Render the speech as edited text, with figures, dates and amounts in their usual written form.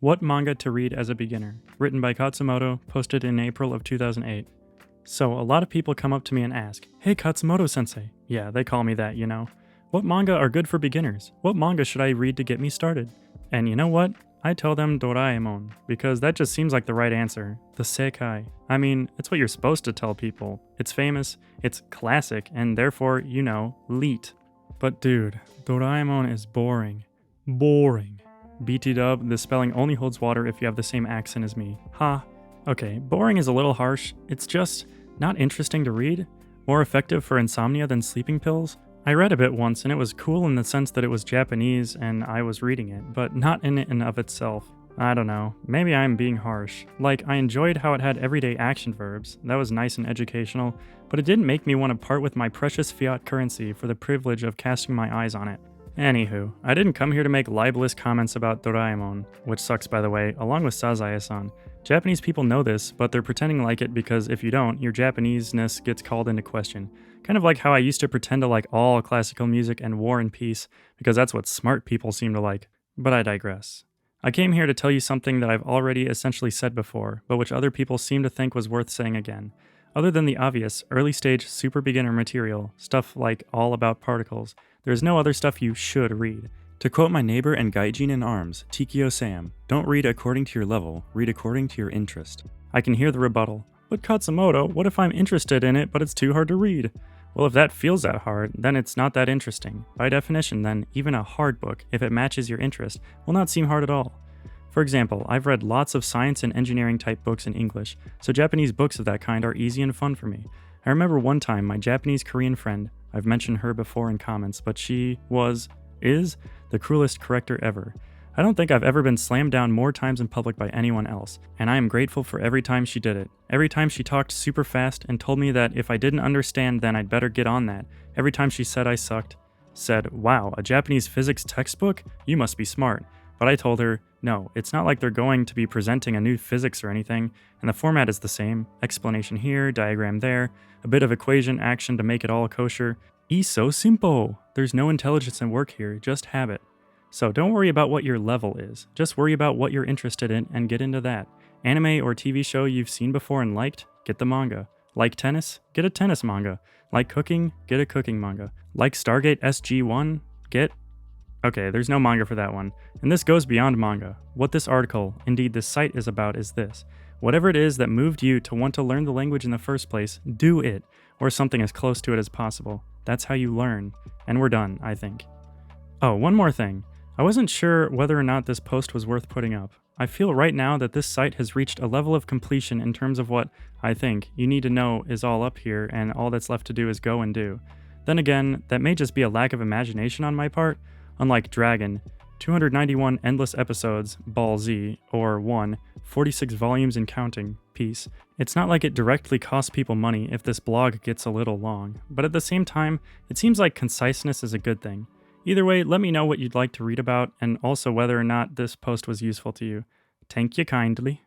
What Manga to Read as a Beginner, written by Khatzumoto, posted in April of 2008. So, a lot of people come up to me and ask, "Hey Khatsumoto-sensei," yeah, they call me that, you know, "what manga are good for beginners? What manga should I read to get me started?" And you know what? I tell them Doraemon, because that just seems like the right answer. The Seikai. I mean, it's what you're supposed to tell people. It's famous, it's classic, and therefore, you know, leet. But dude, Doraemon is boring. Boring. BT dub, the spelling only holds water if you have the same accent as me. Ha. Okay, boring is a little harsh. It's just not interesting to read. More effective for insomnia than sleeping pills. I read a bit once and it was cool in the sense that it was Japanese and I was reading it, but not in and of itself. I don't know, maybe I'm being harsh. Like, I enjoyed how it had everyday action verbs, that was nice and educational, but it didn't make me want to part with my precious fiat currency for the privilege of casting my eyes on it. Anywho, I didn't come here to make libelous comments about Doraemon, which sucks by the way, along with Sazae-san. Japanese people know this, but they're pretending like it because if you don't, your Japanese-ness gets called into question. Kind of like how I used to pretend to like all classical music and War and Peace, because that's what smart people seem to like. But I digress. I came here to tell you something that I've already essentially said before, but which other people seem to think was worth saying again. Other than the obvious, early-stage super beginner material, stuff like All About Particles, there is no other stuff you should read. To quote my neighbor and gaijin in arms, TkyoSam, don't read according to your level, read according to your interest. I can hear the rebuttal. But Khatsumoto, what if I'm interested in it but it's too hard to read? Well, if that feels that hard, then it's not that interesting. By definition, then, even a hard book, if it matches your interest, will not seem hard at all. For example, I've read lots of science and engineering type books in English, so Japanese books of that kind are easy and fun for me. I remember one time my Japanese Korean friend, I've mentioned her before in comments, but she is the cruelest corrector ever. I don't think I've ever been slammed down more times in public by anyone else, and I am grateful for every time she did it. Every time she talked super fast and told me that if I didn't understand then I'd better get on that. Every time she said I sucked. Said, "Wow, a Japanese physics textbook? You must be smart." But I told her, no, it's not like they're going to be presenting a new physics or anything, and the format is the same. Explanation here, diagram there, a bit of equation action to make it all kosher. So simple! There's no intelligence in work here, just habit. So don't worry about what your level is, just worry about what you're interested in and get into that. Anime or TV show you've seen before and liked? Get the manga. Like tennis? Get a tennis manga. Like cooking? Get a cooking manga. Like Stargate SG-1? Okay, there's no manga for that one. And this goes beyond manga. What this article, indeed this site, is about is this. Whatever it is that moved you to want to learn the language in the first place, do it, or something as close to it as possible. That's how you learn. And we're done, I think. Oh, one more thing. I wasn't sure whether or not this post was worth putting up. I feel right now that this site has reached a level of completion in terms of what, I think, you need to know is all up here and all that's left to do is go and do. Then again, that may just be a lack of imagination on my part. Unlike Dragon, 291 endless episodes, Ball Z, or 46 volumes and counting, Peace. It's not like it directly costs people money if this blog gets a little long, but at the same time, it seems like conciseness is a good thing. Either way, let me know what you'd like to read about, and also whether or not this post was useful to you. Thank you kindly.